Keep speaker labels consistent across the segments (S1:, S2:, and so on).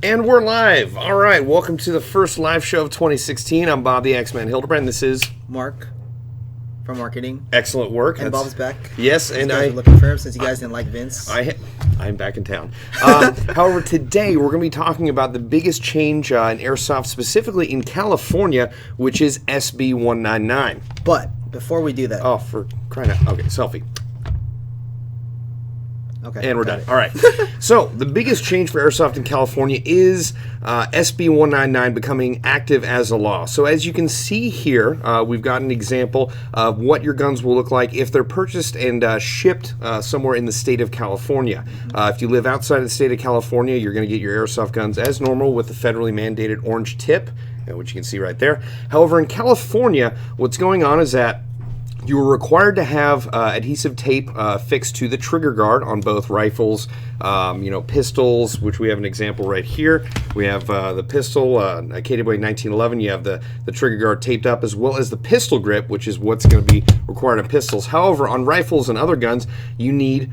S1: And we're live. All right, welcome to the first live show of 2016. I'm Bob the X-Man Hildebrand. This is
S2: Mark from marketing.
S1: Excellent work.
S2: And Bob's back.
S1: Yes, and
S2: I was looking for him since you guys didn't like Vince.
S1: I'm back in town. However, today we're going to be talking about the biggest change in Airsoft, specifically in California, which is SB199.
S2: But before we do that,
S1: oh, for crying out! Okay, selfie.
S2: Okay,
S1: and we're done. All right. So the biggest change for Airsoft in California is SB199 becoming active as a law. So as you can see here, we've got an example of what your guns will look like if they're purchased and shipped somewhere in the state of California. If you live outside of the state of California, you're going to get your Airsoft guns as normal with the federally mandated orange tip, which you can see right there. However, in California, what's going on is that you are required to have adhesive tape fixed to the trigger guard on both rifles, pistols, which we have an example right here. We have the pistol, KWA 1911. You have the trigger guard taped up, as well as the pistol grip, which is what's going to be required on pistols. However, on rifles and other guns, you need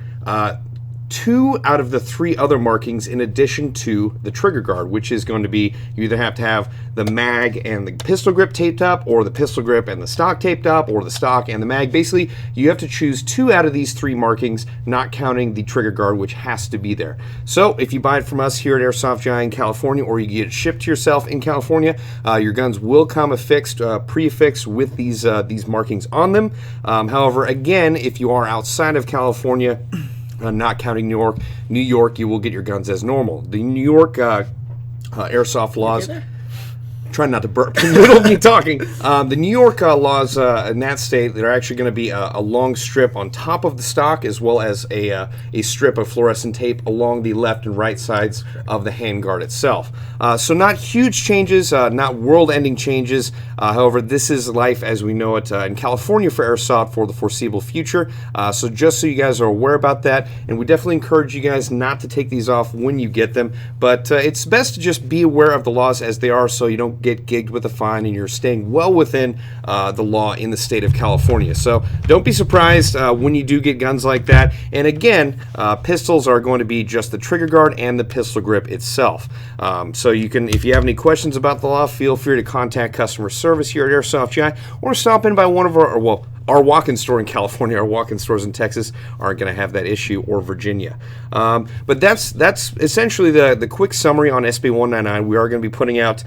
S1: 2 out of the 3 other markings in addition to the trigger guard, which is going to be, you either have to have the mag and the pistol grip taped up, or the pistol grip and the stock taped up, or the stock and the mag. Basically, you have to choose 2 out of these 3 markings, not counting the trigger guard, which has to be there. So if you buy it from us here at Airsoft Giant in California, or you get it shipped to yourself in California, your guns will come affixed, pre-affixed with these markings on them. However, again, if you are outside of California, not counting New York, you will get your guns as normal. The New York Airsoft laws, trying not to burp in the middle of me talking. The New York laws in that state, they're actually going to be a long strip on top of the stock, as well as a strip of fluorescent tape along the left and right sides of the handguard itself. So not huge changes, not world-ending changes. However, this is life as we know it in California for Airsoft for the foreseeable future. So just so you guys are aware about that, and we definitely encourage you guys not to take these off when you get them. But it's best to just be aware of the laws as they are, so you don't get gigged with a fine, and you're staying well within the law in the state of California. So don't be surprised when you do get guns like that. And again, pistols are going to be just the trigger guard and the pistol grip itself. So you can, if you have any questions about the law, feel free to contact customer service here at Airsoft GI, or stop in by one of our walk-in store in California. Our walk-in stores in Texas aren't going to have that issue, or Virginia. But that's essentially the quick summary on SB199. We are going to be putting out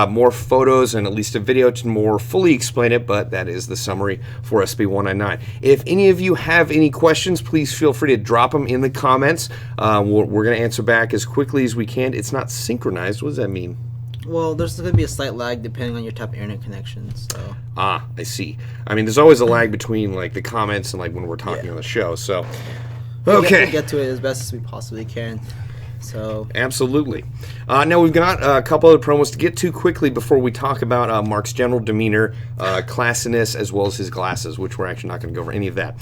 S1: more photos and at least a video to more fully explain it, but that is the summary for SB199. If any of you have any questions, please feel free to drop them in the comments. We're going to answer back as quickly as we can. It's not synchronized. What does that mean?
S2: Well, there's going to be a slight lag depending on your type of internet connection. So.
S1: I see. I mean, there's always a lag between like the comments and like when we're talking on the show. So, okay,
S2: we'll get to it as best as we possibly can. So
S1: absolutely. Now we've got a couple other promos to get to quickly before we talk about Mark's general demeanor, classiness, as well as his glasses, which we're actually not going to go over any of that.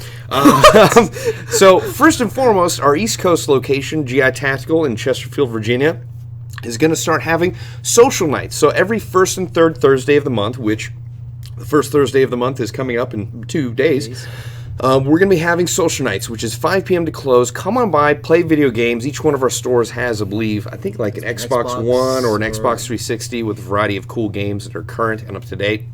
S1: So first and foremost, our East Coast location, GI Tactical in Chesterfield, Virginia, is going to start having social nights. So every first and third Thursday of the month, which the first Thursday of the month is coming up in 2 days, we're going to be having social nights, which is 5 p.m. to close. Come on by, play video games. Each one of our stores has, I believe, I think like an Xbox One or an Xbox 360 with a variety of cool games that are current and up to date.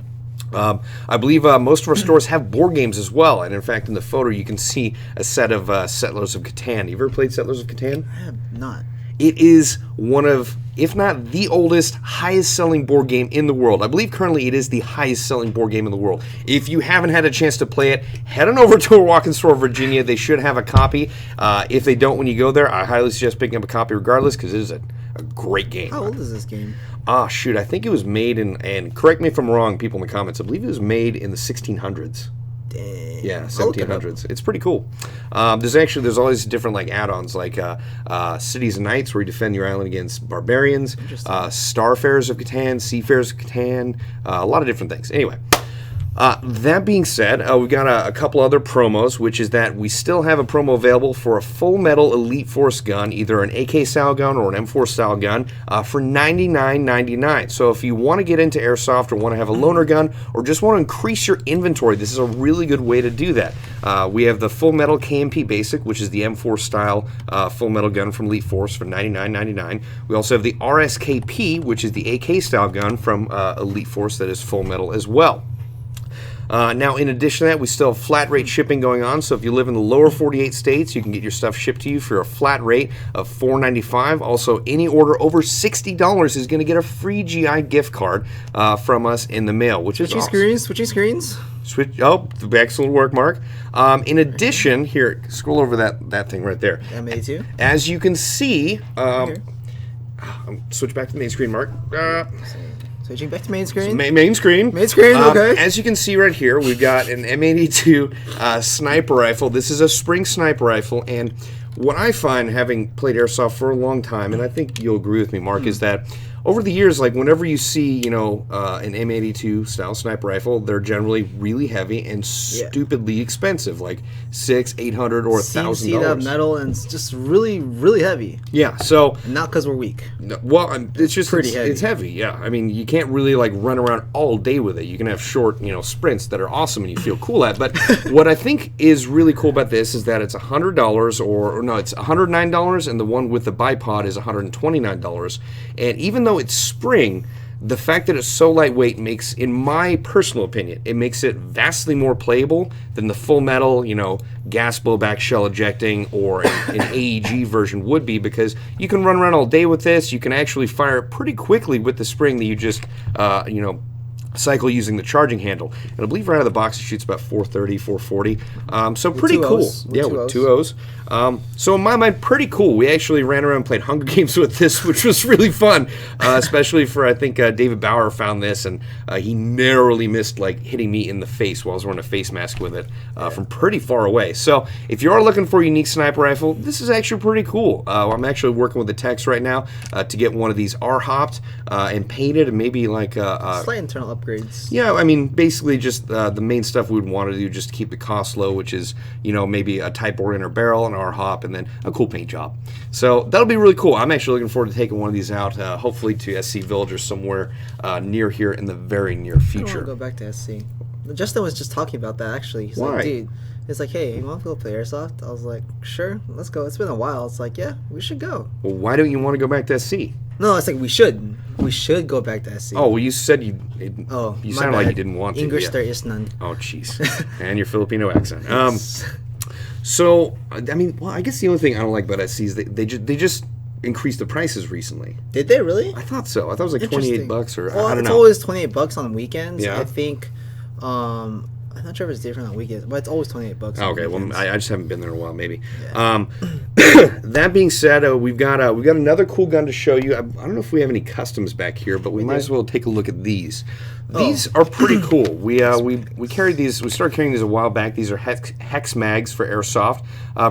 S1: I believe most of our stores have board games as well, and in fact, in the photo, you can see a set of Settlers of Catan. You ever played Settlers of Catan?
S2: I have not.
S1: It is one of, if not the oldest, highest-selling board game in the world. I believe currently it is the highest-selling board game in the world. If you haven't had a chance to play it, head on over to a walk-in store in Virginia. They should have a copy. If they don't when you go there, I highly suggest picking up a copy regardless, because it is a great game.
S2: How old is this game?
S1: Shoot, I think it was made in, and correct me if I'm wrong, people in the comments, I believe it was made in the 1600s.
S2: Dang.
S1: Yeah, 1700s. It's pretty cool. There's all these different like add-ons, like Cities and Knights, where you defend your island against barbarians, Starfarers of Catan, Seafarers of Catan, a lot of different things. Anyway, That being said, we've got a couple other promos, which is that we still have a promo available for a full metal Elite Force gun, either an AK style gun or an M4 style gun, for $99.99. So if you want to get into airsoft or want to have a loaner gun or just want to increase your inventory, this is a really good way to do that. We have the full metal KMP Basic, which is the M4 style full metal gun from Elite Force for $99.99. We also have the RSKP, which is the AK style gun from Elite Force that is full metal as well. Now, in addition to that, we still have flat rate shipping going on, so if you live in the lower 48 states, you can get your stuff shipped to you for a flat rate of $4.95. Also, any order over $60 is going to get a free GI gift card from us in the mail, which is awesome.
S2: Switching screens.
S1: Excellent work, Mark. In addition, here, scroll over that thing right there.
S2: M82.
S1: As you can see, switch back to the main screen, Mark.
S2: Switching back to main screen.
S1: Main screen.
S2: Main screen, okay.
S1: As you can see right here, we've got an M82 sniper rifle. This is a spring sniper rifle, and what I find, having played airsoft for a long time, and I think you'll agree with me, Mark, is that over the years, like whenever you see, an M82 style sniper rifle, they're generally really heavy and stupidly expensive, like $600, $800, or $1,000.
S2: Seat up metal, and it's just really, really heavy.
S1: Yeah, so
S2: not because we're weak.
S1: Well, it's just
S2: pretty heavy.
S1: It's heavy. Yeah, I mean, you can't really like run around all day with it. You can have short, sprints that are awesome and you feel cool at. But what I think is really cool about this is that it's $100, or no, it's $109, and the one with the bipod is $129. And even though it's spring, the fact that it's so lightweight makes, in my personal opinion, it makes it vastly more playable than the full metal, gas blowback shell ejecting or an AEG version would be, because you can run around all day with this. You can actually fire it pretty quickly with the spring that you just, cycle using the charging handle. And I believe right out of the box it shoots about 430, 440. So pretty cool. With two O's. So in my mind, pretty cool. We actually ran around and played Hunger Games with this, which was really fun, especially for, I think, David Bauer found this, and he narrowly missed hitting me in the face while I was wearing a face mask with it from pretty far away. So if you are looking for a unique sniper rifle, this is actually pretty cool. I'm actually working with the techs right now to get one of these R-hopped and painted, and maybe
S2: slight internal upgrades.
S1: Yeah, I mean, basically just the main stuff we would want to do just to keep the cost low, which is, maybe a Type Orienter barrel, an R-hop, and then a cool paint job. So that'll be really cool. I'm actually looking forward to taking one of these out, hopefully to SC Village or somewhere near here in the very near future.
S2: I want to go back to SC. Justin was just talking about that, actually. He's
S1: Why?
S2: like, dude, it's like, hey, you want to go play Airsoft? I was like, sure, let's go. It's been a while. It's like, yeah, we should go.
S1: Well, why don't you want to go back to SC?
S2: No, it's like we should. We should go back to SC.
S1: Oh, well, you said you sounded like you didn't want to.
S2: English there is none.
S1: Oh, jeez. And your Filipino accent. So, I mean, well, I guess the only thing I don't like about SC is they just increased the prices recently.
S2: Did they really?
S1: I thought so. I thought it was like $28 or
S2: well,
S1: I don't know.
S2: It's always $28 on weekends.
S1: Yeah.
S2: I think. I'm not sure if it's different on weekends, but it's always $28.
S1: Okay, well, I just haven't been there in a while, maybe.
S2: Yeah.
S1: That being said, we've got another cool gun to show you. I don't know if we have any customs back here, but we might as well take a look at these. These are pretty cool. We carried these. We started carrying these a while back. These are Hex mags for airsoft.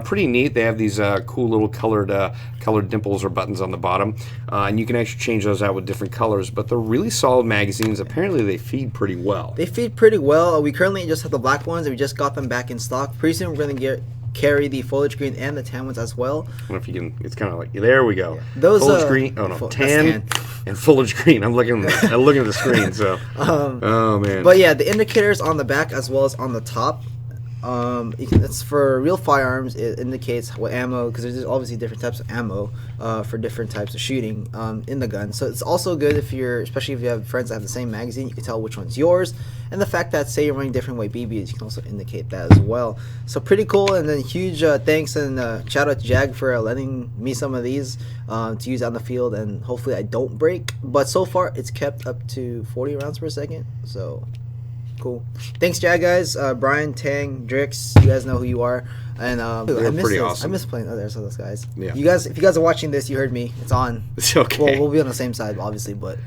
S1: Pretty neat. They have these cool little colored dimples or buttons on the bottom, and you can actually change those out with different colors. But they're really solid magazines. Apparently, they feed pretty well.
S2: They feed pretty well. We currently just have the black ones, and we just got them back in stock. Pretty soon, we're gonna carry the foliage green and the tan ones as well.
S1: I don't know if you can. It's kind of like there we go.
S2: Yeah. Those
S1: foliage green. Oh no, tan and foliage green. I'm looking at the screen. So. Oh man.
S2: But yeah, the indicators on the back as well as on the top. It's for real firearms. It indicates what ammo, because there's obviously different types of ammo for different types of shooting in the gun. So it's also good especially if you have friends that have the same magazine, you can tell which one's yours. And the fact that, say you're running different weight BBs, you can also indicate that as well. So pretty cool. And then huge thanks and shout out to Jag for lending me some of these to use on the field, and hopefully I don't break. But so far it's kept up to 40 rounds per second. So cool. Thanks, Jag guys. Brian, Tang, Drix, you guys know who you are. And
S1: they're pretty awesome.
S2: I miss playing others of those guys.
S1: Yeah.
S2: If you guys are watching this, you heard me. It's on.
S1: It's okay.
S2: Well, we'll be on the same side, obviously, but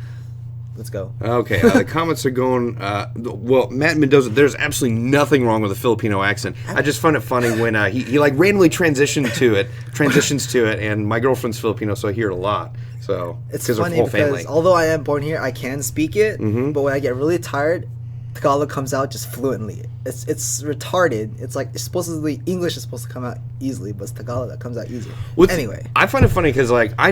S2: let's go.
S1: Okay, the comments are going. Well, Matt Mendoza, there's absolutely nothing wrong with a Filipino accent. I just find it funny when he randomly transitions to it, and my girlfriend's Filipino, so I hear it a lot. So
S2: it's funny because although I am born here, I can speak it, but when I get really tired, Tagalog comes out just fluently. It's retarded. It's like supposedly English is supposed to come out easily, but it's Tagalog that comes out easier. Anyway,
S1: I find it funny because like I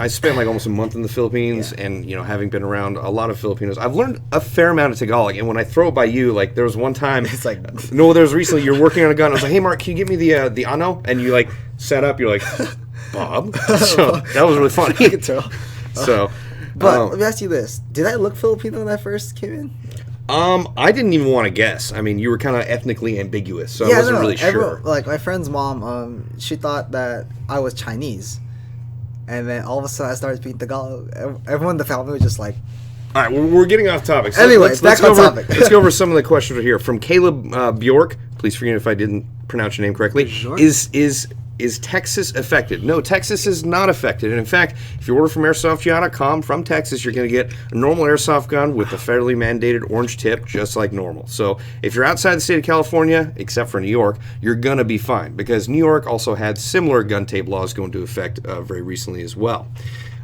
S1: spent like almost a month in the Philippines, and having been around a lot of Filipinos, I've learned a fair amount of Tagalog. And when I throw it by you, like there was one time,
S2: it's like
S1: no, there was recently you're working on a gun. I was like, hey Mark, can you get me the ano? And you like sat up. You're like, Bob. So that was really funny.
S2: You can tell.
S1: So.
S2: But let me ask you this: did I look Filipino when I first came in?
S1: I didn't even want to guess. I mean, you were kind of ethnically ambiguous, so I wasn't really sure.
S2: Like my friend's mom, she thought that I was Chinese, and then all of a sudden I started speaking Tagalog. Everyone in the family was just like,
S1: all right, we're getting off topic. So
S2: anyways,
S1: let's
S2: back on topic.
S1: Let's go over some of the questions here from Caleb Bjork. Please forgive me if I didn't pronounce your name correctly.
S2: Sure.
S1: Is Texas affected? No, Texas is not affected. And in fact, if you order from airsoftgi.com from Texas, you're going to get a normal airsoft gun with the federally mandated orange tip, just like normal. So if you're outside the state of California, except for New York, you're going to be fine, because New York also had similar gun tape laws go into effect very recently as well.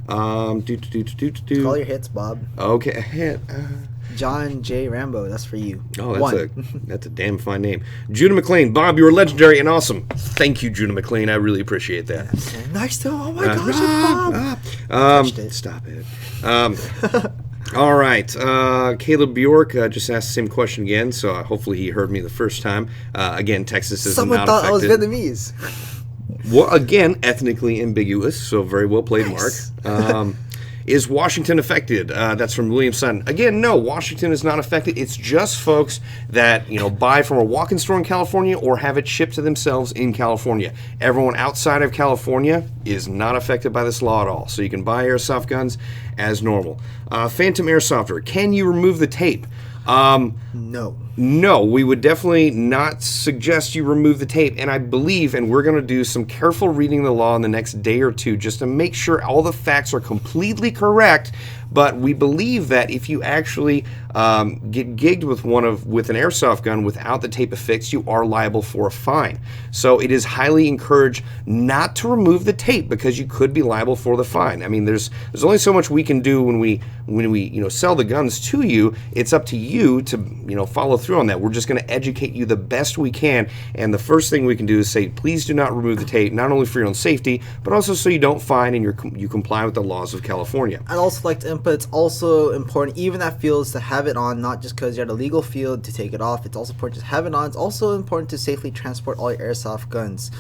S2: Call your hits, Bob.
S1: Okay, hit.
S2: John J. Rambo, that's for you.
S1: Oh, that's a damn fine name. Judah McLean, Bob, you were legendary and awesome. Thank you, Judah McLean. I really appreciate that.
S2: Nice to. Oh my gosh, Bob.
S1: Stop it. All right. Caleb Bjork just asked the same question again, so hopefully he heard me the first time. Again, Texas is
S2: Someone
S1: not
S2: thought
S1: affected.
S2: I was Vietnamese.
S1: Well, again, ethnically ambiguous, so very well played,
S2: Nice.
S1: Mark. Is Washington affected? That's from William Sutton. Again, no, Washington is not affected. It's just folks that buy from a walk-in store in California or have it shipped to themselves in California. Everyone outside of California is not affected by this law at all. So you can buy airsoft guns as normal. Phantom Airsofter, can you remove the tape? No, we would definitely not suggest you remove the tape, and I believe, and we're going to do some careful reading of the law in the next day or two just to make sure all the facts are completely correct, but we believe that if you actually get gigged with an airsoft gun without the tape affixed, you are liable for a fine. So it is highly encouraged not to remove the tape, because you could be liable for the fine. I mean, there's only so much we can do when we sell the guns to you. It's up to you to follow through on that. We're just going to educate you the best we can, and the first thing we can do is say, please do not remove the tape, not only for your own safety, but also so you don't fine and you comply with the laws of California.
S2: I'd also like to input, it's also important, even at fields, to have it on, not just because you're at a legal field to take it off. It's also important to have it on. It's also important to safely transport all your airsoft guns.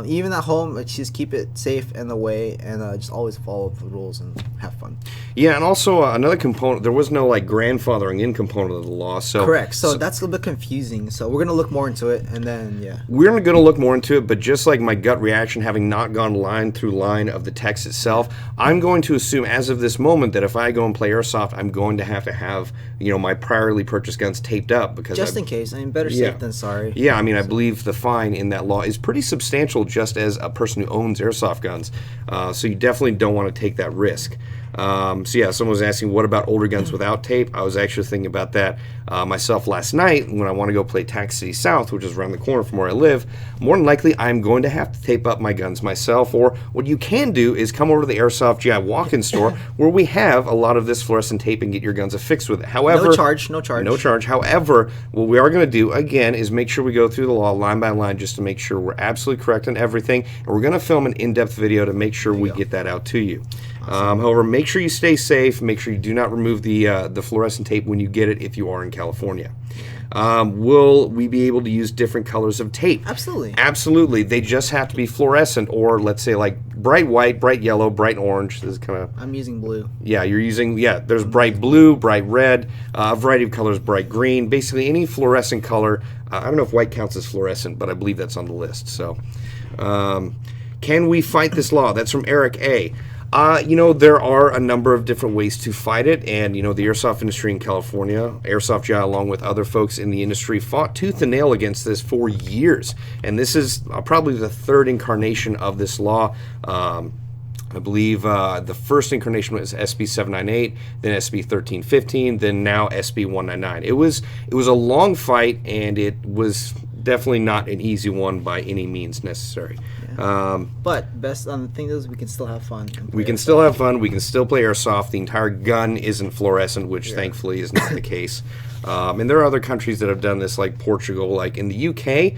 S2: Even at home, just keep it safe and away, and just always follow the rules and have fun.
S1: Yeah, and also another component, there was no grandfathering in component of the law. So
S2: correct. So that's a little bit confusing. So we're going to look more into it, and then, yeah.
S1: We're going to look more into it, but just like my gut reaction, having not gone line through line of the text itself, I'm going to assume as of this moment that if I go and play airsoft, I'm going to have my priorly purchased guns taped up, because
S2: just in case. I mean, better safe than sorry.
S1: Yeah, I mean, I believe the fine in that law is pretty substantial just as a person who owns airsoft guns. So you definitely don't want to take that risk. So yeah, someone was asking, what about older guns without tape? I was actually thinking about that myself last night when I want to go play Tax City South, which is around the corner from where I live. More than likely, I'm going to have to tape up my guns myself, or what you can do is come over to the Airsoft GI walk-in store where we have a lot of this fluorescent tape and get your guns affixed with it. However,
S2: no charge.
S1: No charge. However, what we are going to do, again, is make sure we go through the law line by line just to make sure we're absolutely correct on everything, and we're going to film an in-depth video to make sure we get that out to you. However, make sure you stay safe. Make sure you do not remove the fluorescent tape when you get it if you are in California. Will we be able to use different colors of tape?
S2: Absolutely.
S1: Absolutely. They just have to be fluorescent, or let's say like bright white, bright yellow, bright orange. This is kind of...
S2: I'm using blue.
S1: Yeah, you're using... Yeah, there's bright blue, bright red, a variety of colors, bright green. Basically, any fluorescent color. I don't know if white counts as fluorescent, but I believe that's on the list. So, can we fight this law? That's from Eric A. There are a number of different ways to fight it, and, the airsoft industry in California, Airsoft GI, along with other folks in the industry, fought tooth and nail against this for years, and this is probably the third incarnation of this law. I believe the first incarnation was SB199, then SB1315, then now SB199. It was a long fight, and it was definitely not an easy one by any means necessary.
S2: But best on the thing is, we can still have fun.
S1: We can still have fun. We can still play airsoft. The entire gun isn't fluorescent, which thankfully is not the case. And there are other countries that have done this, like Portugal. Like in the UK,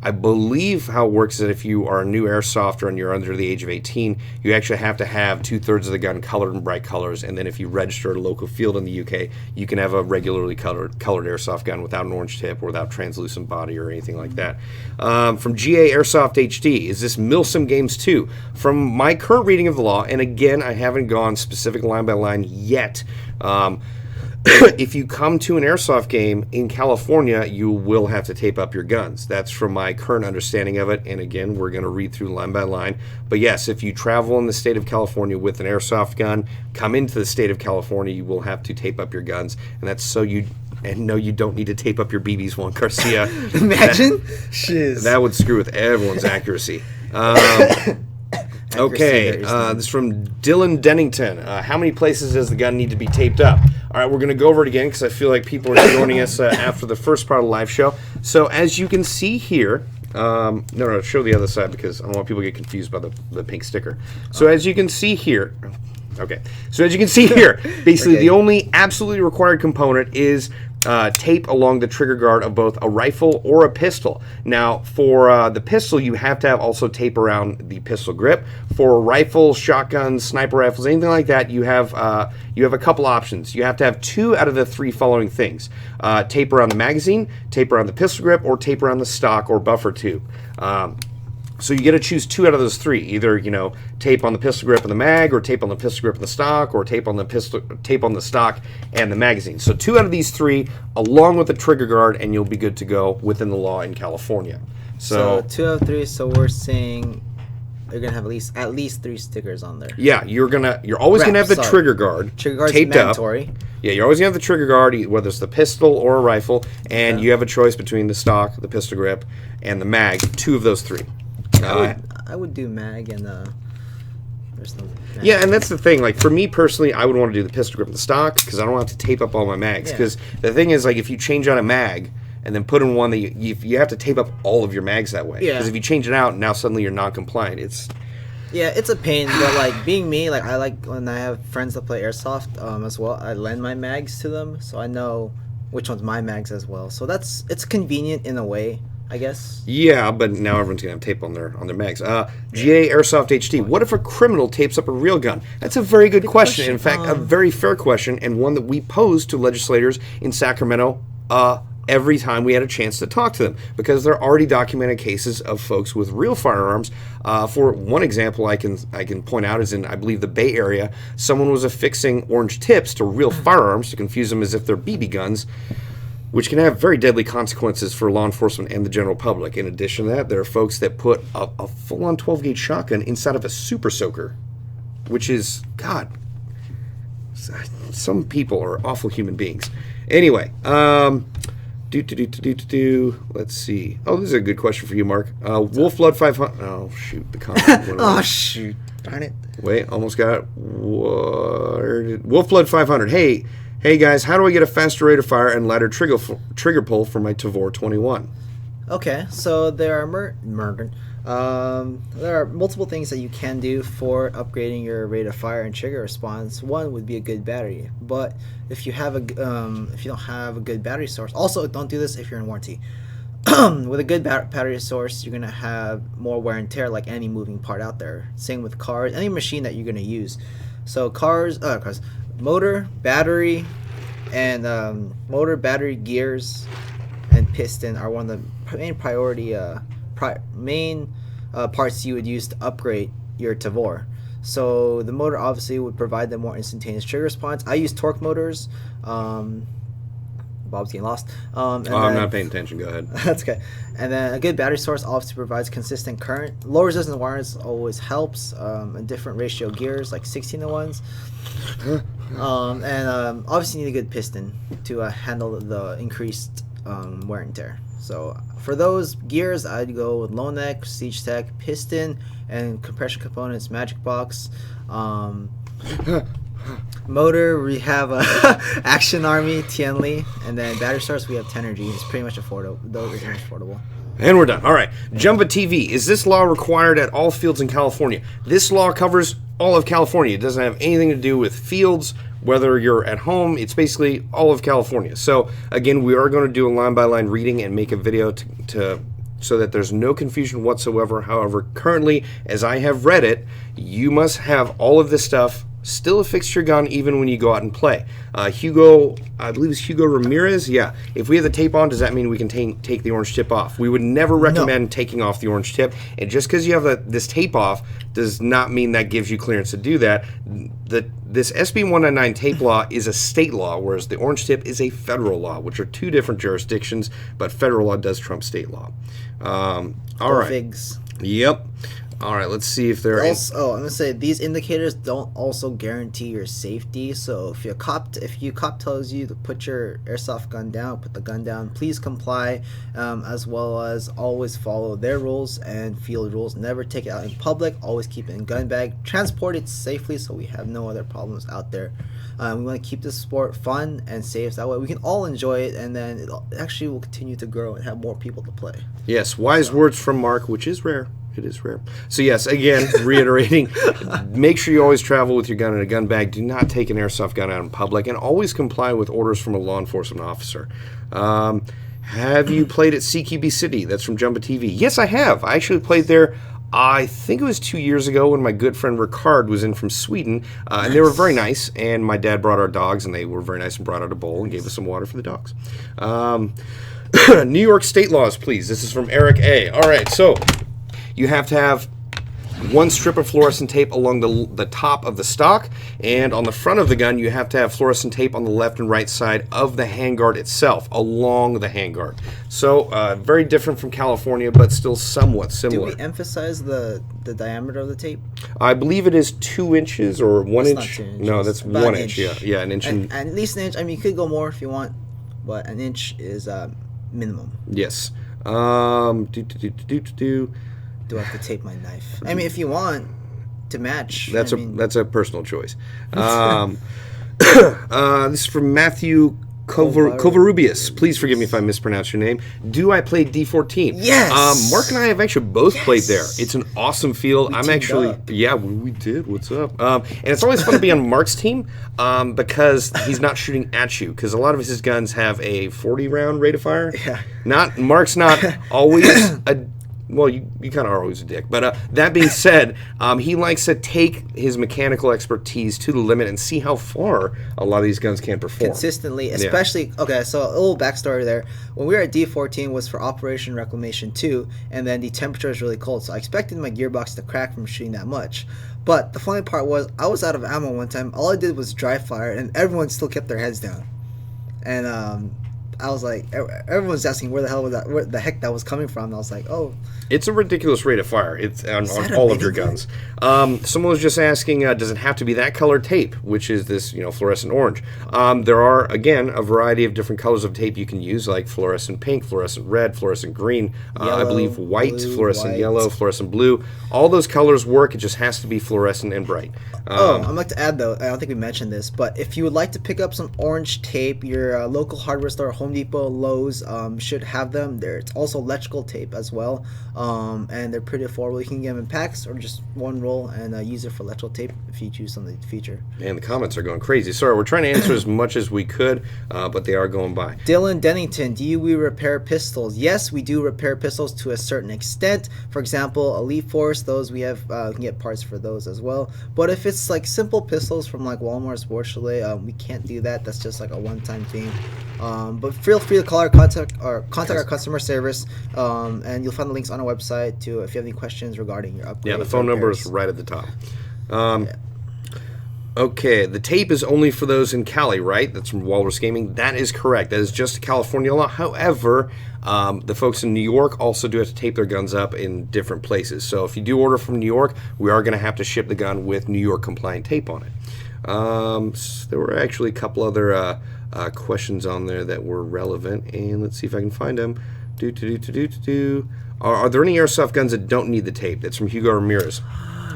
S1: I believe how it works is that if you are a new airsoft and you're under the age of 18, you actually have to have 2/3 of the gun colored in bright colors. And then if you register at a local field in the UK, you can have a regularly colored airsoft gun without an orange tip or without translucent body or anything like that. From GA Airsoft HD, is this Milsim Games 2? From my current reading of the law, and again, I haven't gone specific line by line yet, if you come to an airsoft game in California, you will have to tape up your guns. That's from my current understanding of it. And again, we're going to read through line by line. But yes, if you travel in the state of California with an airsoft gun, come into the state of California, you will have to tape up your guns. And that's so you... And no, you don't need to tape up your BBs, Juan Garcia.
S2: Imagine? Shiz.
S1: That would screw with everyone's accuracy. Okay, this is from Dylan Dennington. How many places does the gun need to be taped up? All right, we're going to go over it again because I feel like people are joining us after the first part of the live show. So as you can see here, no, show the other side because I don't want people to get confused by the pink sticker. So as you can see here, okay. So as you can see here, basically the only absolutely required component is tape along the trigger guard of both a rifle or a pistol. Now, for the pistol, you have to have also tape around the pistol grip. For rifles, shotguns, sniper rifles, anything like that, you have a couple options. You have to have 2 out of the 3 following things: tape around the magazine, tape around the pistol grip, or tape around the stock or buffer tube. So you get to choose 2 out of those 3. Either, tape on the pistol grip and the mag, or tape on the pistol grip and the stock, or tape on the stock and the magazine. So 2 out of these 3, along with the trigger guard, and you'll be good to go within the law in California. So 2
S2: out of 3. So we're saying you're gonna have at least 3 stickers on there.
S1: Yeah, you're always gonna have the trigger guard.
S2: Trigger guard's
S1: taped
S2: mandatory.
S1: Up. Yeah, you're always gonna have the trigger guard, whether it's the pistol or a rifle, and you have a choice between the stock, the pistol grip, and the mag. 2 of those 3.
S2: I would do mag and there's no mag.
S1: Yeah, and that's the thing. Like for me personally, I would want to do the pistol grip and the stock because I don't have to tape up all my mags. Because the thing is, like, if you change out a mag and then put in one that you have to tape up all of your mags that way. Because if you change it out, now suddenly you're non-compliant. It's
S2: a pain. But like being me, like I like when I have friends that play airsoft as well. I lend my mags to them, so I know which one's my mags as well. So it's convenient in a way, I guess.
S1: Yeah, but now everyone's gonna have tape on their mags. GA Airsoft HD. What if a criminal tapes up a real gun? That's a very good question. In fact, a very fair question, and one that we posed to legislators in Sacramento every time we had a chance to talk to them, because there are already documented cases of folks with real firearms. For one example, I can point out is in, I believe, the Bay Area, someone was affixing orange tips to real firearms to confuse them as if they're BB guns, which can have very deadly consequences for law enforcement and the general public. In addition to that, there are folks that put a full-on 12-gauge shotgun inside of a super soaker, which is, God, some people are awful human beings. Anyway, let's see. Oh, this is a good question for you, Mark. Wolfblood 500. Oh, shoot, the comment.
S2: Oh, shoot. Darn it.
S1: Wait, almost got it. Wolfblood 500. Hey guys, how do I get a faster rate of fire and lighter trigger pull for my Tavor 21?
S2: Okay, so there are there are multiple things that you can do for upgrading your rate of fire and trigger response. One would be a good battery, but if you have if you don't have a good battery source, also don't do this if you're in warranty. With a good battery source, you're gonna have more wear and tear, like any moving part out there. Same with cars, any machine that you're gonna use. So cars, motor, battery, and motor, battery, gears, and piston are one of the main priority parts you would use to upgrade your Tavor. So the motor obviously would provide the more instantaneous trigger response. I use torque motors. Bob's getting lost.
S1: I'm not paying attention. Go ahead.
S2: That's okay. And then a good battery source obviously provides consistent current. Low resistance wires always helps. And different ratio gears, like 16-to-1s. And obviously you need a good piston to handle the increased wear and tear. So for those gears, I'd go with low neck, Siege Tech, piston, and compression components, Magic Box. Motor, we have Action Army, Tianli, and then battery source, we have Tenergy. It's pretty much affordable. Those are affordable.
S1: And we're done. All right. Jumba TV. Is this law required at all fields in California? This law covers all of California. It doesn't have anything to do with fields whether you're at home, it's basically all of California. So again, we are going to do a line-by-line reading and make a video to so that there's no confusion whatsoever. However, currently, as I have read it, you must have all of this stuff still affixed to your gun even when you go out and play. Hugo, I believe it's Hugo Ramirez. Yeah. If we have the tape on, does that mean we can take the orange tip off? We would never recommend taking off the orange tip. And just because you have this tape off does not mean that gives you clearance to do that. This SB199 tape law is a state law, whereas the orange tip is a federal law, which are two different jurisdictions, but federal law does trump state law. All right.
S2: Figs.
S1: Yep. All right, let's see if there are...
S2: Also, I'm going to say, these indicators don't also guarantee your safety. So if your cop tells you to put your airsoft gun down, put the gun down, please comply, as well as always follow their rules and field rules. Never take it out in public. Always keep it in gun bag. Transport it safely so we have no other problems out there. We want to keep this sport fun and safe. So that way we can all enjoy it, and then it actually will continue to grow and have more people to play.
S1: Yes, wise words from Mark, which is rare. It is rare. So yes, again, reiterating, make sure you always travel with your gun in a gun bag. Do not take an airsoft gun out in public, and always comply with orders from a law enforcement officer. Have you played at CQB City? That's from Jumba TV. Yes, I have. I actually played there. I think it was 2 years ago when my good friend Ricard was in from Sweden, and they were very nice, and my dad brought our dogs, and they were very nice and brought out a bowl and gave us some water for the dogs. New York state laws, please. This is from Eric A. All right, so you have to have one strip of fluorescent tape along the top of the stock, and on the front of the gun you have to have fluorescent tape on the left and right side of the handguard itself, along the handguard. So very different from California, but still somewhat similar.
S2: Did we emphasize the diameter of the tape?
S1: I believe it is 2 inches or 1 inch.
S2: Not 2 inches.
S1: No, that's
S2: About
S1: 1
S2: an
S1: inch.
S2: inch.
S1: Yeah, an inch.
S2: And at least an inch. I mean, you could go more if you want, but an inch is minimum.
S1: Yes.
S2: Do I have to tape my knife? I mean, if you want to match.
S1: That's a personal choice. This is from Matthew Covarrubias. Please forgive me if I mispronounce your name. Do I play D14?
S2: Yes.
S1: Mark and I have actually both played there. It's an awesome field. I'm actually
S2: up.
S1: Yeah, we did. What's up? And it's always fun to be on Mark's team because he's not shooting at you, because a lot of his guns have a 40 round rate of fire.
S2: Yeah.
S1: Mark's not always a. Well, you kind of are always a dick. But that being said, he likes to take his mechanical expertise to the limit and see how far a lot of these guns can perform.
S2: Consistently, especially... Yeah. Okay, so a little backstory there. When we were at D14 was for Operation Reclamation 2, and then the temperature was really cold, so I expected my gearbox to crack from shooting that much. But the funny part was, I was out of ammo one time. All I did was dry fire, and everyone still kept their heads down. And I was like, everyone's asking where the heck that was coming from. And I was like, oh.
S1: It's a ridiculous rate of fire. It's on all of your guns. Someone was just asking, does it have to be that color tape, which is this, fluorescent orange? There are, again, a variety of different colors of tape you can use, like fluorescent pink, fluorescent red, fluorescent green, yellow, I believe white, blue, fluorescent yellow, fluorescent blue. All those colors work. It just has to be fluorescent and bright.
S2: I'd like to add, though, I don't think we mentioned this, but if you would like to pick up some orange tape, your local hardware store, Home Depot, Lowe's, should have them. It's also electrical tape as well, and they're pretty affordable. You can get them in packs or just one roll and use it for electrical tape if you choose something to feature.
S1: And the comments are going crazy. Sorry, we're trying to answer as much as we could, but they are going by.
S2: Dylan Dennington, do we repair pistols? Yes, we do repair pistols to a certain extent. For example, Elite Force, those we have, can get parts for those as well. But if it's like simple pistols from like Walmart Sports Chalet, we can't do that. That's just like a one-time thing. But feel free to call our contact our customer service, and you'll find the links on our website too if you have any questions regarding your upgrades.
S1: Yeah, the phone number is right at the top. Okay, the tape is only for those in Cali, right? That's from Walrus Gaming. That is correct. That is just a California law. However, the folks in New York also do have to tape their guns up in different places. So if you do order from New York, we are going to have to ship the gun with New York compliant tape on it. So there were actually a couple other questions on there that were relevant, and let's see if I can find them. Are there any airsoft guns that don't need the tape? That's from Hugo Ramirez.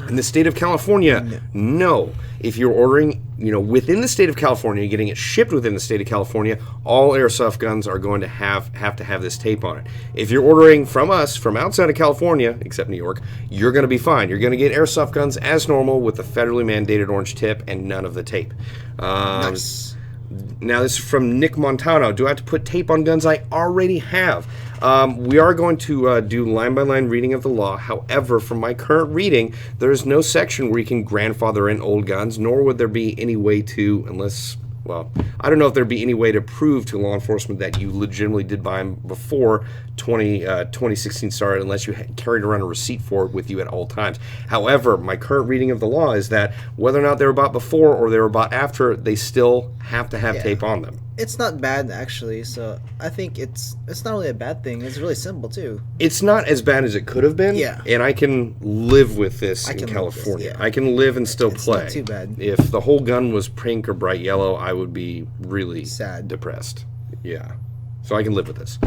S1: In the state of California, no. If you're ordering, within the state of California, getting it shipped within the state of California, all airsoft guns are going to have this tape on it. If you're ordering from us from outside of California, except New York, you're going to be fine. You're going to get airsoft guns as normal with the federally mandated orange tip and none of the tape.
S2: Nice.
S1: Now, this is from Nick Montano. Do I have to put tape on guns I already have? We are going to do line-by-line reading of the law. However, from my current reading, there is no section where you can grandfather in old guns, nor would there be any way to, unless... Well, I don't know if there'd be any way to prove to law enforcement that you legitimately did buy them before 2016 started, unless you carried around a receipt for it with you at all times. However, my current reading of the law is that whether or not they were bought before or they were bought after, they still have to have tape on them.
S2: It's not bad, actually, so I think it's not really a bad thing. It's really simple, too.
S1: It's not as bad as it could have been, and I can live with this in California. I can live and still play.
S2: It's not too bad.
S1: If the whole gun was pink or bright yellow, I would be really
S2: sad,
S1: depressed. Yeah. So I can live with this.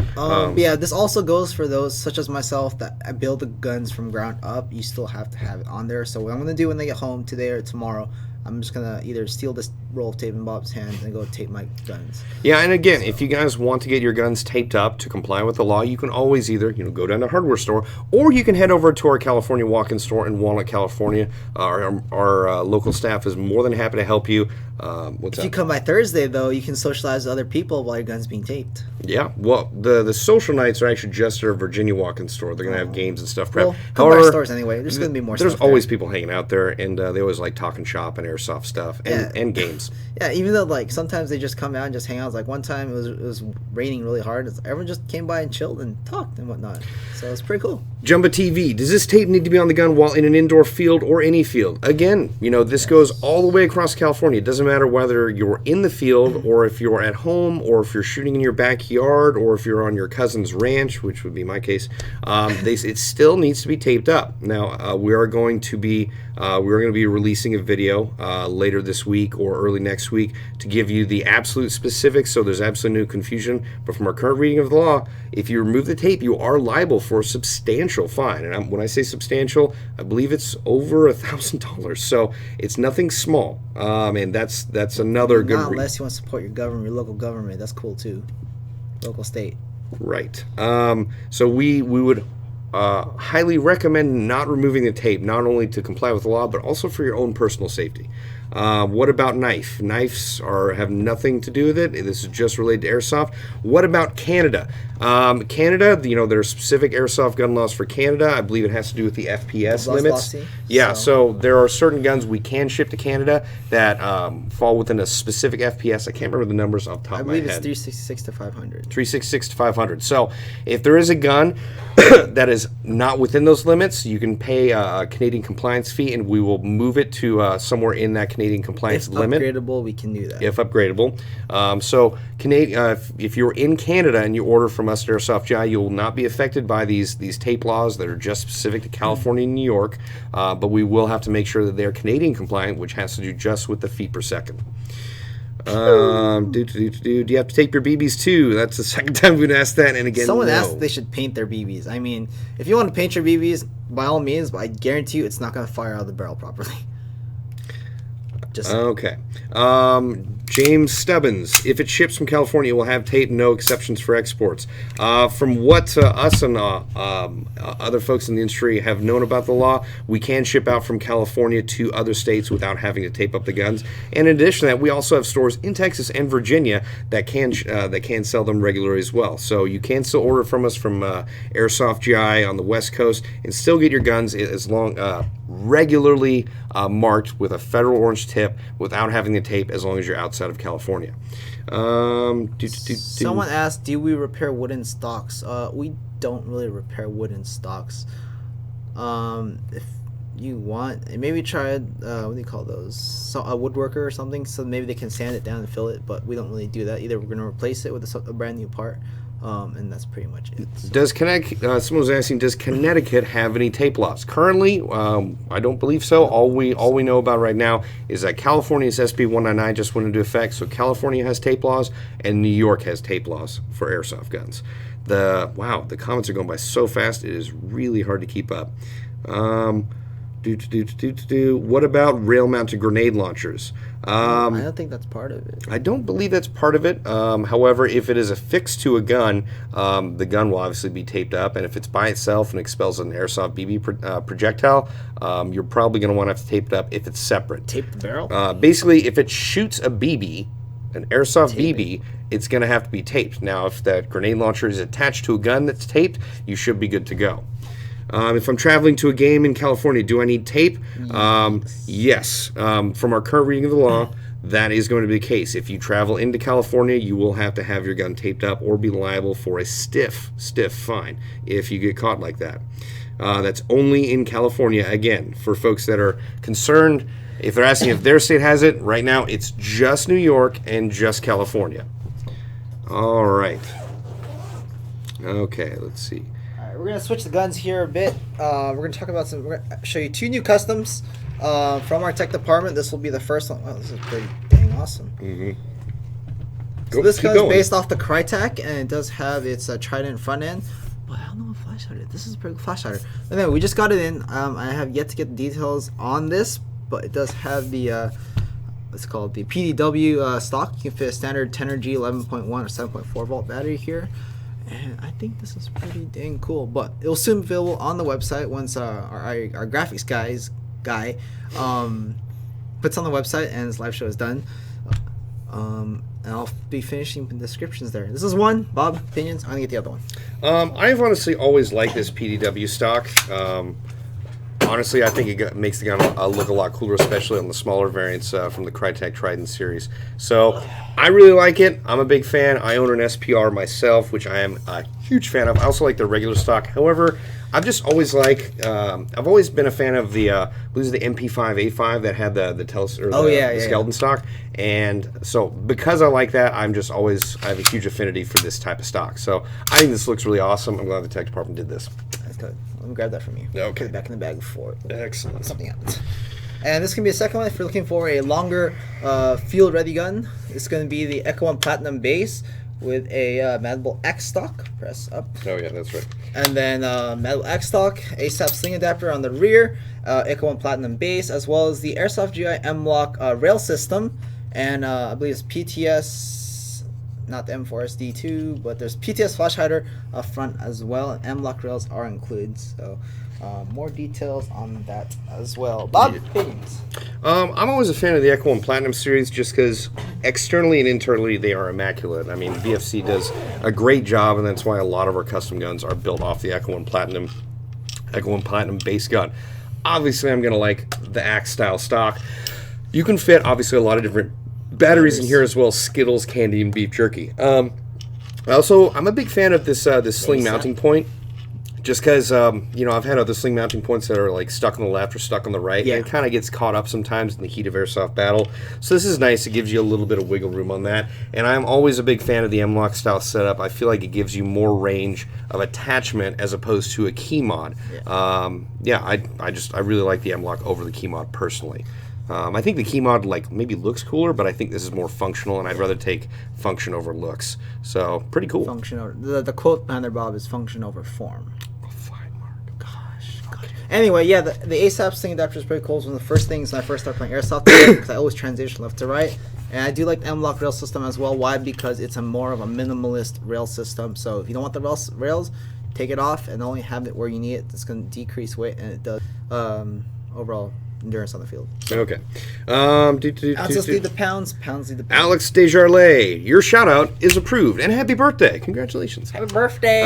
S2: Yeah, this also goes for those such as myself that build the guns from ground up. You still have to have it on there. So what I'm going to do when they get home today or tomorrow, I'm just going to either steal this roll of tape in Bob's hand and go tape my guns.
S1: Yeah, and again, if you guys want to get your guns taped up to comply with the law, you can always either go down to a hardware store, or you can head over to our California walk-in store in Walnut, California. Our local staff is more than happy to help you.
S2: If you come by Thursday, though, you can socialize with other people while your gun's being taped.
S1: Yeah, well, the social nights are actually just our Virginia walk-in store. They're going to have games and stuff prepped.
S2: Well, come by stores anyway. There's going to be more stuff.
S1: There's always people hanging out there, and they always like talking shop and airsoft stuff and games.
S2: Yeah, even though sometimes they just come out and just hang out. Like one time it was raining really hard. Everyone just came by and chilled and talked and whatnot. So it's pretty cool.
S1: Jumba TV. Does this tape need to be on the gun while in an indoor field or any field? Again, this goes all the way across California. It doesn't matter whether you're in the field or if you're at home or if you're shooting in your backyard or if you're on your cousin's ranch, which would be my case. It still needs to be taped up. Now, we're going to be releasing a video later this week or early next week to give you the absolute specifics, so there's absolutely no confusion. But from our current reading of the law, if you remove the tape, you are liable for a substantial fine. And when I say substantial, I believe it's over $1,000. So it's nothing small. And that's another good reason.
S2: Unless you want to support your government, your local government, that's cool too. Local, state.
S1: Right. So we would highly recommend not removing the tape, not only to comply with the law, but also for your own personal safety. What about knife? Knives have nothing to do with it. This is just related to airsoft. What about Canada? Canada, there are specific airsoft gun laws for Canada. I believe it has to do with the FPS limits. Yeah, so there are certain guns we can ship to Canada that fall within a specific FPS. I can't remember the numbers off the top of my head.
S2: I believe it's 366 to 500.
S1: 366 to 500. So if there is a gun that is not within those limits, you can pay a Canadian compliance fee, and we will move it to somewhere in that Canadian compliance limit.
S2: If upgradable, we can do that.
S1: If upgradable. So if you're in Canada and you order from us at Airsoft GI, you will not be affected by these tape laws that are just specific to California and New York, but we will have to make sure that they're Canadian compliant, which has to do just with the feet per second. Do you have to tape your BBs too? That's the second time we've been asked that, and again,
S2: someone asked if they should paint their BBs. I mean, if you want to paint your BBs, by all means, but I guarantee you it's not going to fire out of the barrel properly.
S1: Okay. James Stubbins, if it ships from California, it will have tape, no exceptions for exports. From what us and other folks in the industry have known about the law, we can ship out from California to other states without having to tape up the guns. And in addition to that, we also have stores in Texas and Virginia that can sell them regularly as well. So you can still order from us from Airsoft GI on the West Coast and still get your guns as long regularly marked with a federal orange tip without having the tape, as long as you're outside of California.
S2: Someone asked, do we repair wooden stocks? We don't really repair wooden stocks. If you want, maybe try what do you call those? So, a woodworker or something, so maybe they can sand it down and fill it, but we don't really do that. Either we're going to replace it with a brand new part, and that's pretty much it. So.
S1: Does someone was asking, does Connecticut have any tape laws? Currently, I don't believe so. All we know about right now is that California's SB199 just went into effect, so California has tape laws, and New York has tape laws for airsoft guns. The comments are going by so fast, it is really hard to keep up. What about rail-mounted grenade launchers?
S2: I don't think that's part of it.
S1: I don't believe that's part of it. However, if it is affixed to a gun, the gun will obviously be taped up. And if it's by itself and expels an airsoft BB projectile, you're probably going to want to have to tape it up if it's separate.
S2: Tape the barrel?
S1: Basically, if it shoots a BB, an airsoft
S2: Tape
S1: BB, it's going to have to be taped. Now, if that grenade launcher is attached to a gun that's taped, you should be good to go. If I'm traveling to a game in California, do I need tape? Yes. From our current reading of the law, that is going to be the case. If you travel into California, you will have to have your gun taped up or be liable for a stiff fine if you get caught like that. That's only in California. Again, for folks that are concerned, if they're asking if their state has it, right now it's just New York and just California. All right. Okay, let's see.
S2: We're going to switch the guns here a bit. We're going to talk about we're going to show you 2 new customs from our tech department. This will be the first one. Wow, this is pretty dang awesome. So this gun is based off the Crytek, and it does have its Trident front end. But I don't know what flash hider. This is a pretty good flash hider. Anyway, we just got it in. I have yet to get the details on this, but it does have the what's called the PDW stock. You can fit a standard 10G 11.1 or 7.4 volt battery here. And I think this is pretty dang cool, but it will soon be available on the website once our graphics guy puts on the website and his live show is done. And I'll be finishing the descriptions there. This is one. Bob, opinions? I'm gonna get the other one.
S1: I've honestly always liked this PDW stock. Honestly, I think it makes the gun look a lot cooler, especially on the smaller variants from the Crytek Trident series. So I really like it. I'm a big fan. I own an SPR myself, which I am a huge fan of. I also like the regular stock. However, I've just always I've always been a fan of the the MP5A5 that had the skeleton stock. And so because I like that, I have a huge affinity for this type of stock. So I think this looks really awesome. I'm glad the tech department did this.
S2: That's good. Let me grab that from you.
S1: Okay.
S2: Put it back in the bag before
S1: Excellent.
S2: Something happens. And this can be a second one if you're looking for a longer field-ready gun. It's going to be the Echo 1 Platinum base with a Madable X stock. Press up.
S1: Oh yeah, that's right.
S2: And then Madable X stock, ASAP sling adapter on the rear, Echo 1 Platinum base, as well as the Airsoft GI M-Lock rail system, and I believe it's PTS. Not the M4SD2, but there's PTS flash hider up front as well, and M-Lock rails are included. So more details on that as well. Bob, opinions?
S1: I'm always a fan of the Echo 1 Platinum series just because externally and internally they are immaculate. I mean, VFC does a great job, and that's why a lot of our custom guns are built off the Echo 1 Platinum base gun. Obviously, I'm going to like the Axe style stock. You can fit, obviously, a lot of different batteries in here as well, Skittles, candy, and beef jerky. I'm a big fan of this sling mounting point, just because I've had other sling mounting points that are like stuck on the left or stuck on the right, and it kind of gets caught up sometimes in the heat of airsoft battle. So this is nice. It gives you a little bit of wiggle room on that. And I'm always a big fan of the M-Lock style setup. I feel like it gives you more range of attachment as opposed to a key mod. I really like the M-Lock over the key mod personally. I think the key mod maybe looks cooler, but I think this is more functional, and I'd rather take function over looks. So pretty cool.
S2: Function over the quote behind there, Bob, is function over form.
S1: Oh, fine, Mark.
S2: Gosh. Anyway, yeah, the ASAP sling adapter is pretty cool. It's one of the first things when I first started playing Airsoft because I always transition left to right. And I do like the M-Lock rail system as well. Why? Because it's more of a minimalist rail system. So if you don't want the rails, take it off and only have it where you need it. It's going to decrease weight, and it does overall endurance on the field.
S1: Okay.
S2: Ounces lead the pounds, pounds lead the pounds.
S1: Alex Desjardins, your shout out is approved, and happy birthday. Congratulations.
S2: Happy birthday.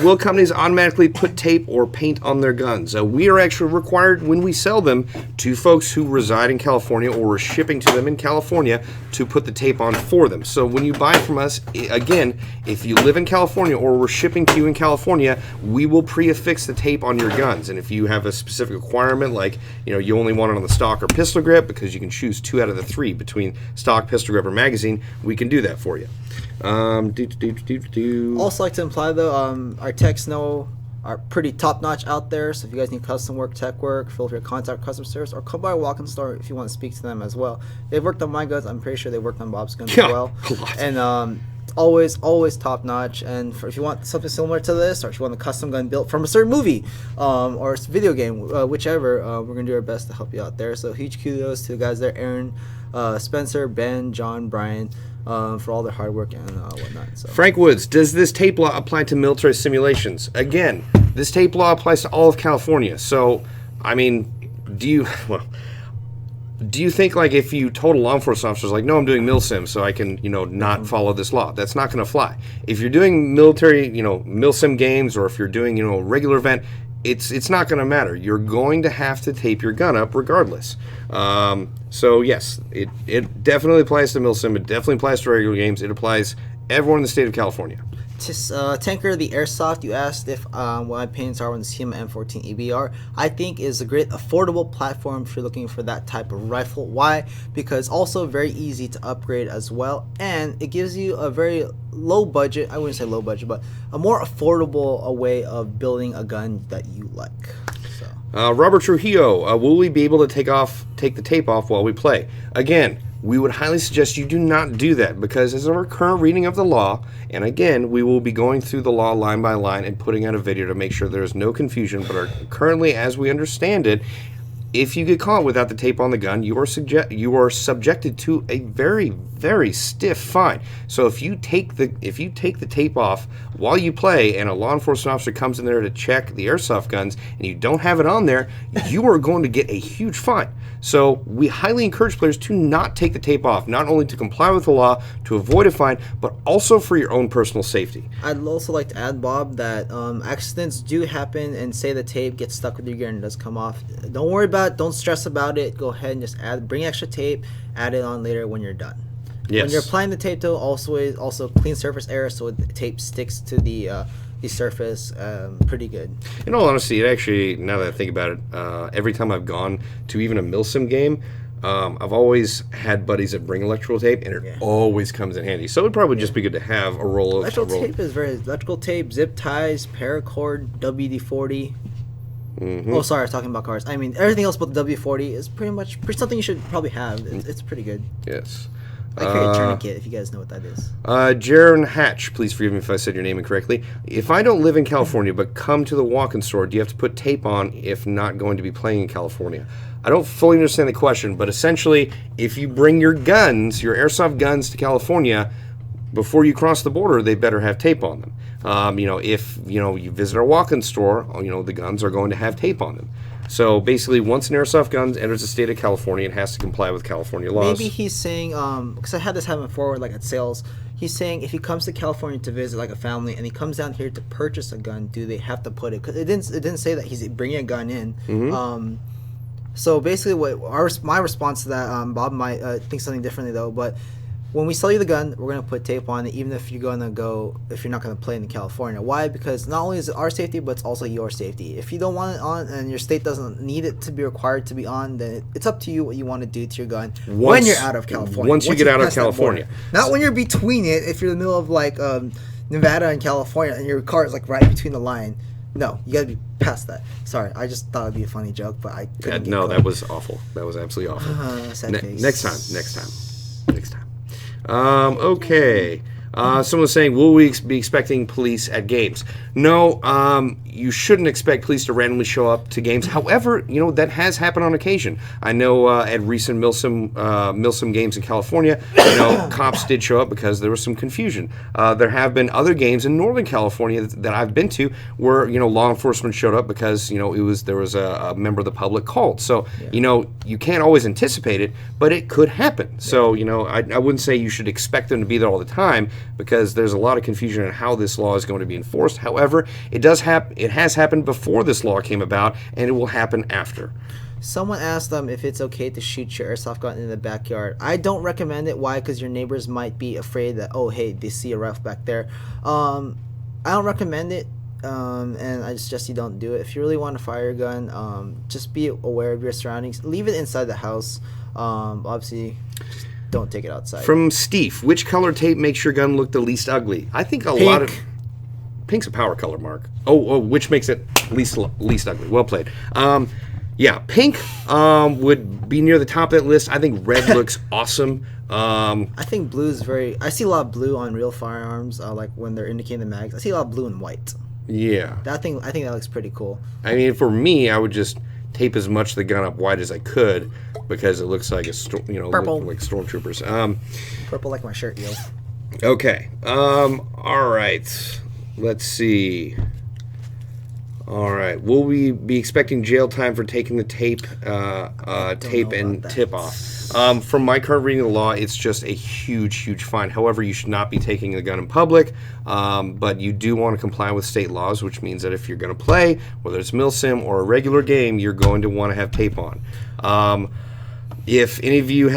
S1: Will companies automatically put tape or paint on their guns? We are actually required when we sell them to folks who reside in California or are shipping to them in California to put the tape on for them. So when you buy from us, again, if you live in California or we're shipping to you in California, we will pre-affix the tape on your guns. And if you have a specific requirement, like you only want it on the stock or pistol grip because you can choose 2 out of the 3 between stock, pistol grip, or magazine, we can do that for you.
S2: Also like to imply though, our techs are pretty top notch out there. So if you guys need custom work, tech work, feel free to contact customer service or come by a walk-in store if you want to speak to them as well. They've worked on my guns. I'm pretty sure they worked on Bob's guns as well. And always top notch. And if you want something similar to this, or if you want a custom gun built from a certain movie, or a video game, whichever, we're gonna do our best to help you out there. So huge kudos to the guys there, Aaron, Spencer, Ben, John, Brian, for all their hard work and whatnot. So.
S1: Frank Woods, does this tape law apply to military simulations? Again, this tape law applies to all of California. So, I mean, do you think, like, if you told a law enforcement officer, like, no, I'm doing milsim, so I can, not follow this law? That's not going to fly. If you're doing military, milsim games, or if you're doing, a regular event, it's not going to matter. You're going to have to tape your gun up regardless. So yes, it definitely applies to milsim. It definitely applies to regular games. It applies everyone in the state of California.
S2: Tanker, the Airsoft, you asked if what my opinions are on the CM M14 EBR. I think is a great affordable platform if you're looking for that type of rifle. Why? Because also very easy to upgrade as well, and it gives you a very low budget, I wouldn't say low budget, but a more affordable way of building a gun that you like. So.
S1: Robert Trujillo, will we be able to take the tape off while we play? Again, we would highly suggest you do not do that, because as of our current reading of the law, and again, we will be going through the law line by line and putting out a video to make sure there is no confusion, but currently, as we understand it, if you get caught without the tape on the gun, you are subjected to a very, very stiff fine. So if you take the tape off while you play, and a law enforcement officer comes in there to check the airsoft guns, and you don't have it on there, you are going to get a huge fine. So we highly encourage players to not take the tape off, not only to comply with the law, to avoid a fine, but also for your own personal safety.
S2: I'd also like to add, Bob, that accidents do happen, and say the tape gets stuck with your gear and it does come off. Don't worry about it. Don't stress about it. Go ahead and just bring extra tape, add it on later when you're done.
S1: Yes.
S2: When you're applying the tape, though, also clean surface area so the tape sticks to the surface pretty good.
S1: In all honesty, it actually, now that I think about it, every time I've gone to even a milsim game, I've always had buddies that bring electrical tape, and it always comes in handy. So it would probably just be good to have a roll of
S2: electrical tape, zip ties, paracord, WD-40. Mm-hmm. Oh, sorry, I was talking about cars. I mean, everything else but the W40 is pretty much something you should probably have. It's pretty good.
S1: Yes.
S2: I carry a tourniquet, if you guys know what that is.
S1: Jaron Hatch, please forgive me if I said your name incorrectly. If I don't live in California but come to the walk-in store, do you have to put tape on if not going to be playing in California? I don't fully understand the question, but essentially, if you bring your guns, your airsoft guns to California, before you cross the border, they better have tape on them. If you visit our walk-in store, the guns are going to have tape on them. So basically, once an airsoft gun enters the state of California, it has to comply with California laws.
S2: Maybe he's saying, because I had this happen before, like at sales. He's saying if he comes to California to visit like a family, and he comes down here to purchase a gun, do they have to put it? Because it didn't say that he's bringing a gun in. Mm-hmm. So basically, my response to that, Bob might think something differently though, but when we sell you the gun, we're going to put tape on it, even if you're not going to play in California. Why? Because not only is it our safety, but it's also your safety. If you don't want it on and your state doesn't need it to be required to be on, then it's up to you what you want to do to your gun when you're out of California.
S1: Once you get out of California.
S2: Not when you're between it, if you're in the middle of like Nevada and California and your car is like right between the line. No, you got to be past that. Sorry, I just thought it'd be a funny joke, but I couldn't.
S1: No, that was awful. That was absolutely awful. Next time. Okay. Someone was saying, will we be expecting police at games? No, you shouldn't expect police to randomly show up to games. However, that has happened on occasion. I know at recent milsim games in California, cops did show up because there was some confusion. There have been other games in Northern California that I've been to where, law enforcement showed up because, there was a member of the public called. So, you can't always anticipate it, but it could happen. Yeah. So, I wouldn't say you should expect them to be there all the time, because there's a lot of confusion on how this law is going to be enforced. However, it has happened before this law came about, and it will happen after.
S2: Someone asked them if it's okay to shoot your airsoft gun in the backyard. I don't recommend it. Why? Because your neighbors might be afraid that, oh, hey, they see a rifle back there. I don't recommend it, and I suggest you don't do it. If you really want to fire your gun, just be aware of your surroundings. Leave it inside the house. Obviously, just don't take it outside.
S1: From Steve, which color tape makes your gun look the least ugly? I think
S2: Pink.
S1: lot of pink's a power color, Mark. Oh, which makes it least ugly. Well played. Yeah, pink would be near the top of that list. I think red looks awesome.
S2: I think blue is very. I see a lot of blue on real firearms, like when they're indicating the mags. I see a lot of blue and white.
S1: Yeah.
S2: I think that looks pretty cool.
S1: I mean, for me, I would just tape as much of the gun up white as I could because it looks like
S2: Purple.
S1: like stormtroopers.
S2: Purple like my shirt, yo.
S1: Okay. All right. Let's see. All right. Will we be expecting jail time for taking the tape and tip off? From my current reading of the law, it's just a huge fine. However, you should not be taking the gun in public, but you do want to comply with state laws, which means that if you're going to play, whether it's milsim or a regular game, you're going to want to have tape on. If any of you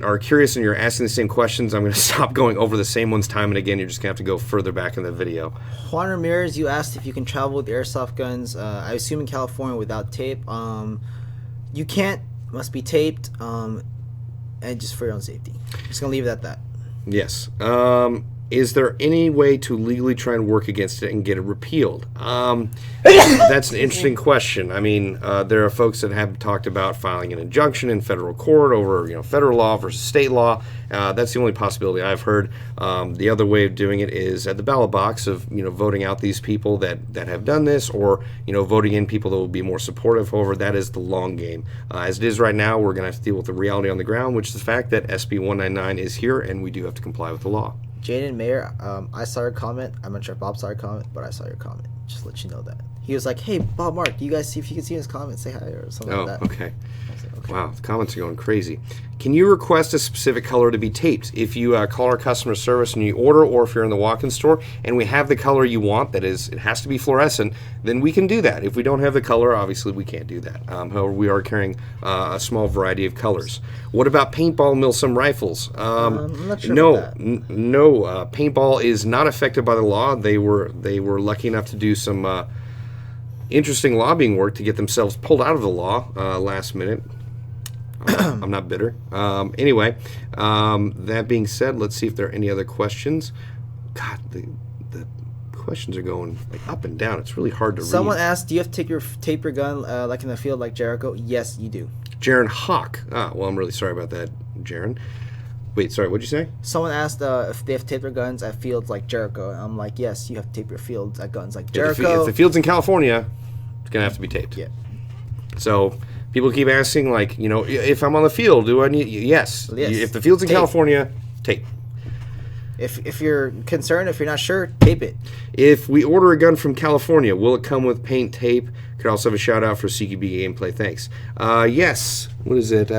S1: are curious and you're asking the same questions, I'm going to stop going over the same ones time and again. You're just going to have to go further back in the video.
S2: Juan Ramirez, you asked if you can travel with airsoft guns. I assume in California without tape. You can't. Must be taped. And just for your own safety. Just going to leave it at that.
S1: Yes. Is there any way to legally try and work against it and get it repealed? That's an interesting question. I mean, there are folks that have talked about filing an injunction in federal court over, federal law versus state law. That's the only possibility I've heard. The other way of doing it is at the ballot box of, voting out these people that have done this, or, voting in people that will be more supportive. However, that is the long game. As it is right now, we're going to have to deal with the reality on the ground, which is the fact that SB199 is here, and we do have to comply with the law.
S2: Jaden Mayer, I saw your comment. I'm not sure if Bob saw your comment, but I saw your comment. Just to let you know that. He was like, hey, Bob, Mark, do you guys see if you can see his comment? Say hi or something like that.
S1: Okay.
S2: I was like, okay.
S1: Wow, the comments are going crazy. Can you request a specific color to be taped? If you call our customer service and you order, or if you're in the walk-in store and we have the color you want, that is, it has to be fluorescent, then we can do that. If we don't have the color, obviously we can't do that. However, we are carrying a small variety of colors. What about paintball milsim rifles?
S2: I'm not sure
S1: no,
S2: about that.
S1: No. Paintball is not affected by the law. They were lucky enough to do some interesting lobbying work to get themselves pulled out of the law last minute. I'm not bitter. Anyway, that being said, let's see if there are any other questions. God, the questions are going like up and down. It's really hard to read.
S2: Someone asked, do you have to tape your gun like in the field like Jericho? Yes, you do.
S1: Jaron Hawk. Well, I'm really sorry about that, Jaron. Wait, sorry, what'd you say?
S2: Someone asked if they have to tape their guns at fields like Jericho. And I'm like, yes, you have to tape your fields at guns like Jericho.
S1: If the field's in California, it's going to have to be taped.
S2: Yeah.
S1: So people keep asking, like, if I'm on the field, do I need... Yes. If the field's in
S2: tape.
S1: California, tape.
S2: If you're concerned, if you're not sure, tape it.
S1: If we order a gun from California, will it come with paint, tape? Could also have a shout out for CQB gameplay. Thanks. Yes. What is it?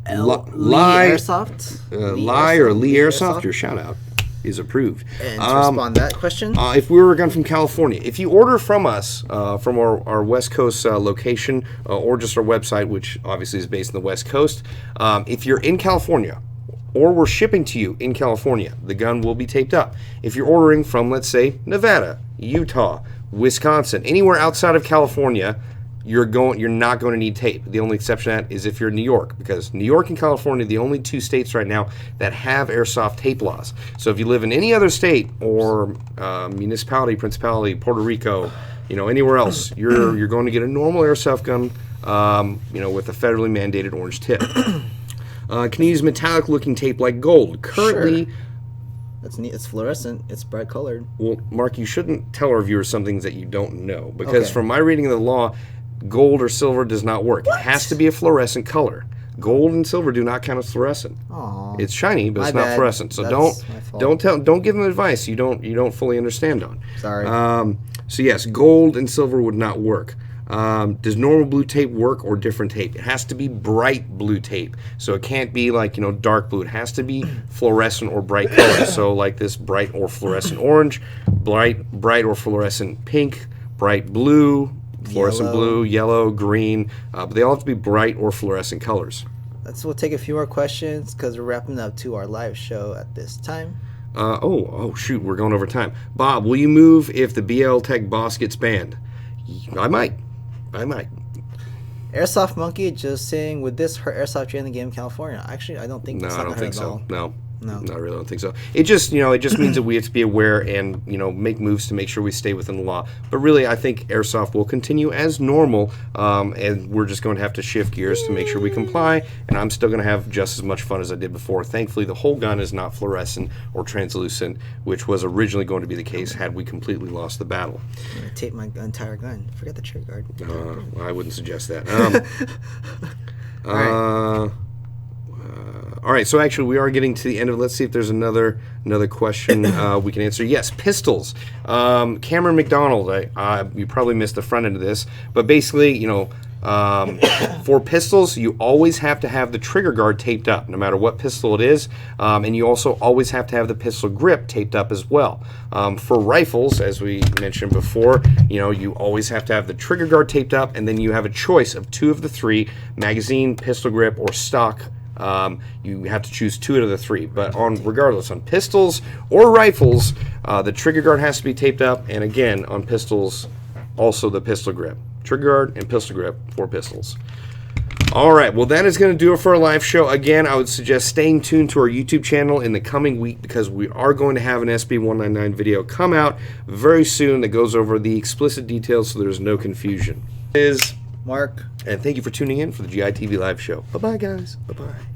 S2: Lee Airsoft?
S1: Lee Airsoft, your shout out is approved.
S2: And to respond to that question,
S1: if we were a gun from California, if you order from us, from our West Coast location, or just our website, which obviously is based in the West Coast, if you're in California, or we're shipping to you in California, the gun will be taped up. If you're ordering from, let's say, Nevada, Utah, Wisconsin, anywhere outside of California, you're not going to need tape. The only exception to that is if you're in New York, because New York and California are the only two states right now that have airsoft tape laws. So if you live in any other state or municipality, principality, Puerto Rico, anywhere else, you're going to get a normal airsoft gun, with a federally mandated orange tip. Can you use metallic-looking tape like gold? Currently,
S2: sure. That's neat. It's fluorescent. It's bright colored.
S1: Well, Mark, you shouldn't tell our viewers some things that you don't know, because
S2: Okay.
S1: from my reading of the law, gold or silver does not work.
S2: What?
S1: It has to be a fluorescent color. Gold and silver do not count as fluorescent.
S2: Aw.
S1: It's shiny, but
S2: My
S1: it's not
S2: bad.
S1: fluorescent. So
S2: That's my fault.
S1: don't give them advice you don't fully understand on.
S2: Sorry.
S1: So yes, gold and silver would not work. Does normal blue tape work or different tape? It has to be bright blue tape. So it can't be like, dark blue. It has to be fluorescent or bright colors. So like this bright or fluorescent orange, bright or fluorescent pink, bright blue, fluorescent blue, yellow, green. But they all have to be bright or fluorescent colors.
S2: We'll take a few more questions because we're wrapping up to our live show at this time.
S1: Shoot, we're going over time. Bob, will you move if the BL Tech boss gets banned? I might.
S2: Airsoft Monkey just saying, would this hurt Airsoft during the game in California? Actually, I don't think
S1: No,
S2: it's
S1: I
S2: not
S1: don't
S2: gonna
S1: think
S2: hurt at
S1: so.
S2: all.
S1: No.
S2: No.
S1: I really don't think so. It just, it just means that we have to be aware and, make moves to make sure we stay within the law. But really, I think Airsoft will continue as normal, and we're just going to have to shift gears to make sure we comply, and I'm still going to have just as much fun as I did before. Thankfully, the whole gun is not fluorescent or translucent, which was originally going to be the case had we completely lost the battle.
S2: I'm going to tape my entire gun. Forget the trigger guard.
S1: Well, I wouldn't suggest that. All right, so actually we are getting to the end of it. Let's see if there's another question we can answer. Yes, pistols. Cameron McDonald, you probably missed the front end of this, but basically, for pistols, you always have to have the trigger guard taped up, no matter what pistol it is, and you also always have to have the pistol grip taped up as well. For rifles, as we mentioned before, you always have to have the trigger guard taped up, and then you have a choice of 2 of the 3, magazine, pistol grip, or stock. You have to choose 2 out of the 3, but regardless on pistols or rifles, the trigger guard has to be taped up, and again on pistols, also the pistol grip. Trigger guard and pistol grip for pistols. All right, well that is going to do it for our live show. Again, I would suggest staying tuned to our YouTube channel in the coming week, because we are going to have an SB199 video come out very soon that goes over the explicit details so there's no confusion.
S2: Mark.
S1: And thank you for tuning in for the GITV live show. Bye-bye, guys. Bye-bye.